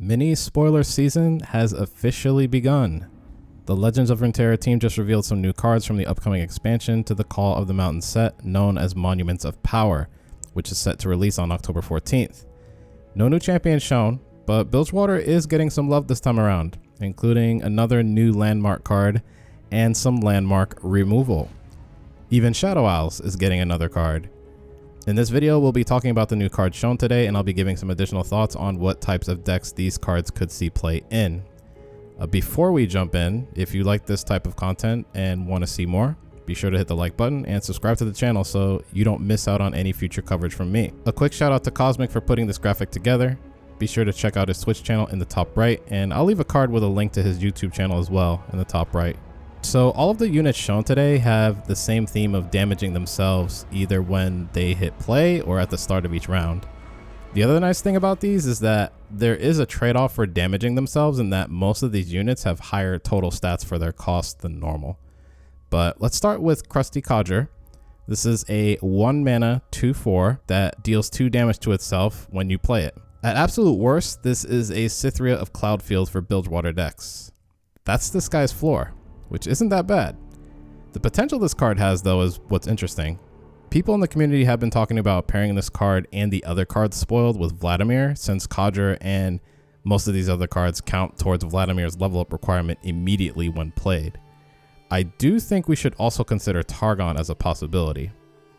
Mini spoiler season has officially begun. The Legends of Runeterra team just revealed some new cards from the upcoming expansion to the Call of the Mountain set known as Monuments of Power, which is set to release on October 14th. No new champions shown, but Bilgewater is getting some love this time around, including another new landmark card and some landmark removal. Even Shadow Owls is getting another card. In this video, we'll be talking about the new cards shown today, and I'll be giving some additional thoughts on what types of decks these cards could see play in. Before we jump in, if you like this type of content and want to see more, be sure to hit the like button and subscribe to the channel so you don't miss out on any future coverage from me. A quick shout out to Cosmic for putting this graphic together. Be sure to check out his Twitch channel in the top right, and I'll leave a card with a link to his YouTube channel as well in the top right. So all of the units shown today have the same theme of damaging themselves either when they hit play or at the start of each round. The other nice thing about these is that there is a trade-off for damaging themselves in that most of these units have higher total stats for their cost than normal. But let's start with Crusty Codger. This is a 1 mana 2/4 that deals 2 damage to itself when you play it. At absolute worst, this is a Cytheria of Cloudfield for Bilgewater decks. That's this guy's floor, which isn't that bad. The potential this card has though is what's interesting. People in the community have been talking about pairing this card and the other cards spoiled with Vladimir, since Codger and most of these other cards count towards Vladimir's level up requirement immediately when played. I do think we should also consider Targon as a possibility.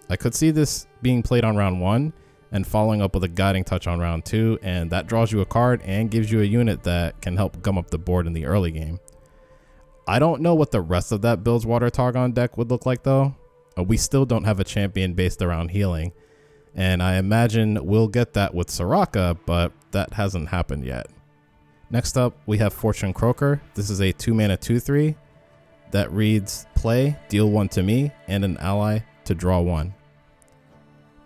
I could see this being played on round 1 and following up with a Guiding Touch on round 2, and that draws you a card and gives you a unit that can help gum up the board in the early game. I don't know what the rest of that Bilgewater Targon deck would look like though. We still don't have a champion based around healing, and I imagine we'll get that with Soraka, but that hasn't happened yet. Next up, we have Fortune Croaker. This is a 2 mana 2/3 that reads play, deal 1 to me, and an ally to draw 1.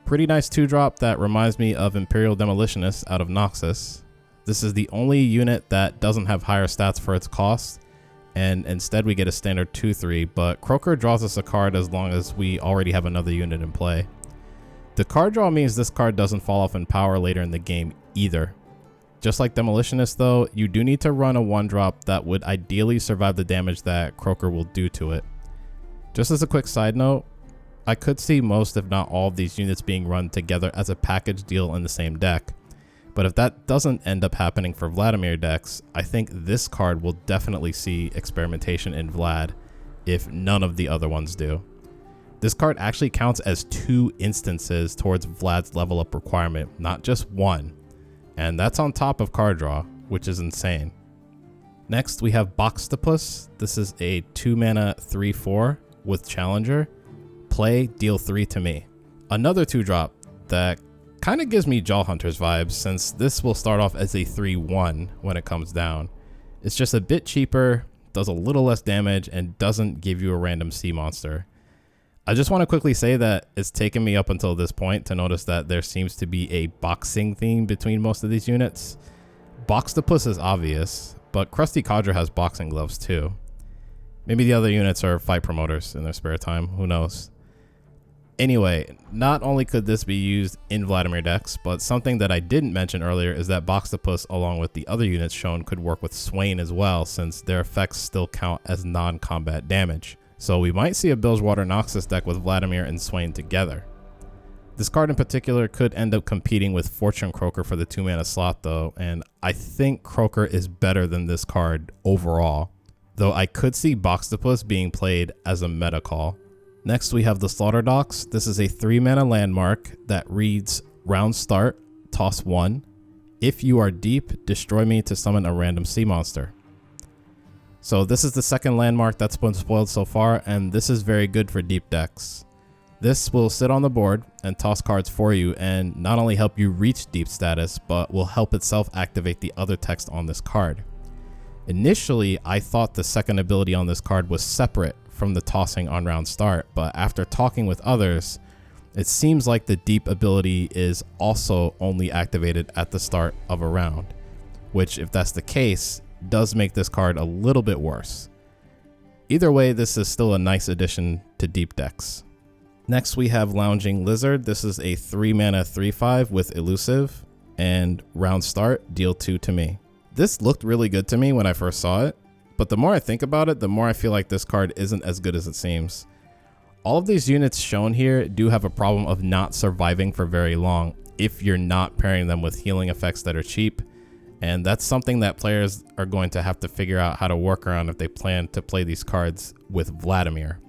Pretty nice 2-drop that reminds me of Imperial Demolitionist out of Noxus. This is the only unit that doesn't have higher stats for its cost, and instead we get a standard 2/3, but Croaker draws us a card as long as we already have another unit in play. The card draw means this card doesn't fall off in power later in the game either. Just like Demolitionist though, you do need to run a 1-drop that would ideally survive the damage that Croaker will do to it. Just as a quick side note, I could see most if not all of these units being run together as a package deal in the same deck. But if that doesn't end up happening for Vladimir decks, I think this card will definitely see experimentation in Vlad if none of the other ones do. This card actually counts as 2 instances towards Vlad's level up requirement, not just 1. And that's on top of card draw, which is insane. Next, we have Boxtopus. This is a 2 mana 3/4 with Challenger. Play, deal 3 to me. Another 2-drop that kind of gives me Jaw Hunters vibes, since this will start off as a 3/1 when it comes down. It's just a bit cheaper, does a little less damage, and doesn't give you a random sea monster. I just want to quickly say that it's taken me up until this point to notice that there seems to be a boxing theme between most of these units. Boxtopus is obvious, but Crusty Codger has boxing gloves too. Maybe the other units are fight promoters in their spare time, who knows. Anyway, not only could this be used in Vladimir decks, but something that I didn't mention earlier is that Boxtopus, along with the other units shown, could work with Swain as well, since their effects still count as non-combat damage. So we might see a Bilgewater Noxus deck with Vladimir and Swain together. This card in particular could end up competing with Fortune Croaker for the 2 mana slot though, and I think Croaker is better than this card overall, though I could see Boxtopus being played as a meta call. Next, we have the Slaughter Docks. This is a 3 mana landmark that reads round start, toss 1. If you are deep, destroy me to summon a random sea monster. So this is the second landmark that's been spoiled so far, and this is very good for deep decks. This will sit on the board and toss cards for you and not only help you reach deep status, but will help itself activate the other text on this card. Initially, I thought the second ability on this card was separate from the tossing on round start, but after talking with others, it seems like the deep ability is also only activated at the start of a round, which, if that's the case, does make this card a little bit worse. Either way, this is still a nice addition to deep decks. Next, we have Lounging Lizard. This is a 3 mana 3/5 with Elusive, and round start, deal 2 to me. This looked really good to me when I first saw it, but the more I think about it, the more I feel like this card isn't as good as it seems. All of these units shown here do have a problem of not surviving for very long if you're not pairing them with healing effects that are cheap, and that's something that players are going to have to figure out how to work around if they plan to play these cards with Vladimir.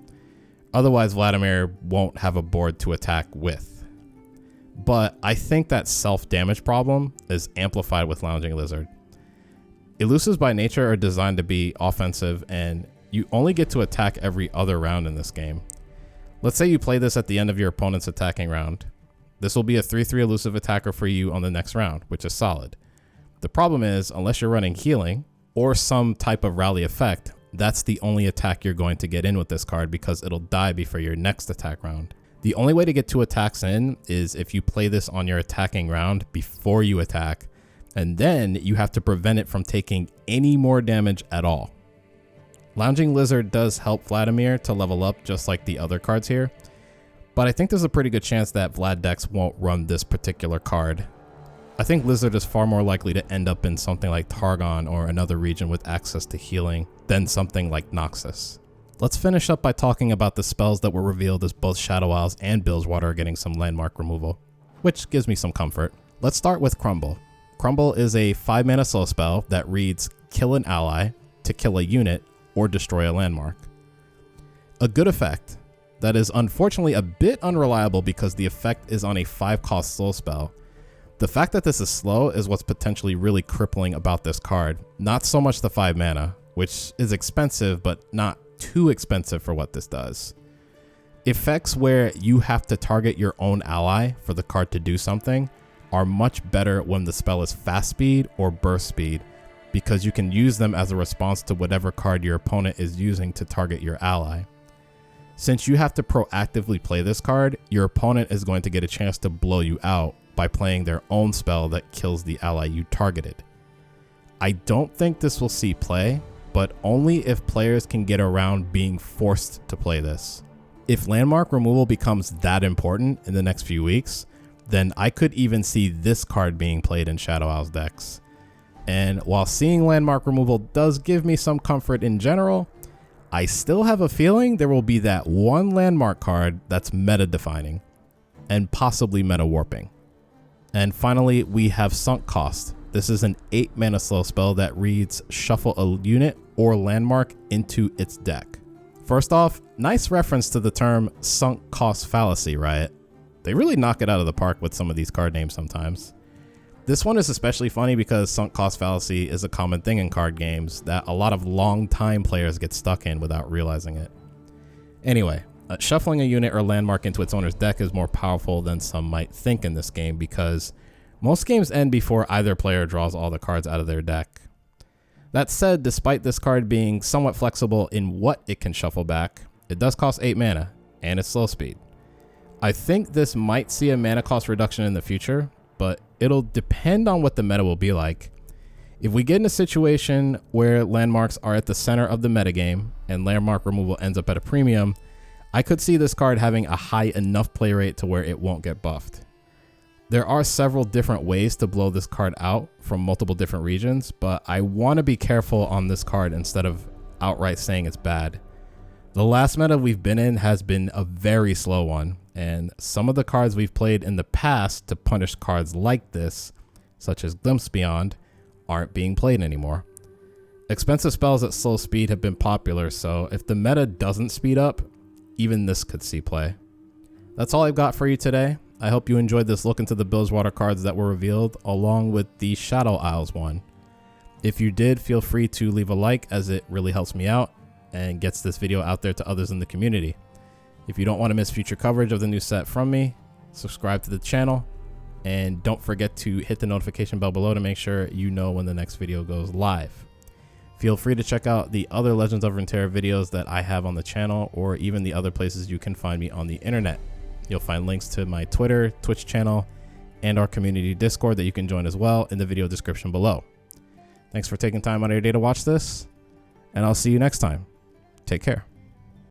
Otherwise, Vladimir won't have a board to attack with. But I think that self-damage problem is amplified with Lounging Lizard. Elusives by nature are designed to be offensive, and you only get to attack every other round in this game. Let's say you play this at the end of your opponent's attacking round. This will be a 3/3 elusive attacker for you on the next round, which is solid. The problem is, unless you're running healing or some type of rally effect, that's the only attack you're going to get in with this card because it'll die before your next attack round. The only way to get 2 attacks in is if you play this on your attacking round before you attack, and then you have to prevent it from taking any more damage at all. Lounging Lizard does help Vladimir to level up just like the other cards here, but I think there's a pretty good chance that Vlad decks won't run this particular card. I think Lizard is far more likely to end up in something like Targon or another region with access to healing than something like Noxus. Let's finish up by talking about the spells that were revealed as both Shadow Isles and Bilgewater are getting some landmark removal, which gives me some comfort. Let's start with Crumble. Crumble is a 5-mana slow spell that reads kill an ally to kill a unit or destroy a landmark. A good effect that is unfortunately a bit unreliable because the effect is on a 5-cost slow spell. The fact that this is slow is what's potentially really crippling about this card, not so much the 5 mana, which is expensive but not too expensive for what this does. Effects where you have to target your own ally for the card to do something are much better when the spell is fast speed or burst speed, because you can use them as a response to whatever card your opponent is using to target your ally. Since you have to proactively play this card, your opponent is going to get a chance to blow you out by playing their own spell that kills the ally you targeted. I don't think this will see play, but only if players can get around being forced to play this. If landmark removal becomes that important in the next few weeks, then I could even see this card being played in Shadow Isles decks. And while seeing landmark removal does give me some comfort in general, I still have a feeling there will be that one landmark card that's meta defining and possibly meta warping. And finally, we have Sunk Cost. This is an 8-mana slow spell that reads shuffle a unit or landmark into its deck. First off, nice reference to the term sunk cost fallacy, right? They really knock it out of the park with some of these card names sometimes. This one is especially funny because sunk cost fallacy is a common thing in card games that a lot of long-time players get stuck in without realizing it. Anyway, shuffling a unit or landmark into its owner's deck is more powerful than some might think in this game because most games end before either player draws all the cards out of their deck. That said, despite this card being somewhat flexible in what it can shuffle back, it does cost 8 mana and it's slow speed. I think this might see a mana cost reduction in the future, but it'll depend on what the meta will be like. If we get in a situation where landmarks are at the center of the metagame and landmark removal ends up at a premium, I could see this card having a high enough play rate to where it won't get buffed. There are several different ways to blow this card out from multiple different regions, but I want to be careful on this card instead of outright saying it's bad. The last meta we've been in has been a very slow one, and some of the cards we've played in the past to punish cards like this, such as Glimpse Beyond, aren't being played anymore. Expensive spells at slow speed have been popular, so if the meta doesn't speed up, even this could see play. That's all I've got for you today. I hope you enjoyed this look into the Bilgewater cards that were revealed, along with the Shadow Isles one. If you did, feel free to leave a like as it really helps me out and gets this video out there to others in the community. If you don't want to miss future coverage of the new set from me, subscribe to the channel, and don't forget to hit the notification bell below to make sure you know when the next video goes live. Feel free to check out the other Legends of Runeterra videos that I have on the channel, or even the other places you can find me on the internet. You'll find links to my Twitter, Twitch channel, and our community Discord that you can join as well in the video description below. Thanks for taking time out of your day to watch this, and I'll see you next time. Take care.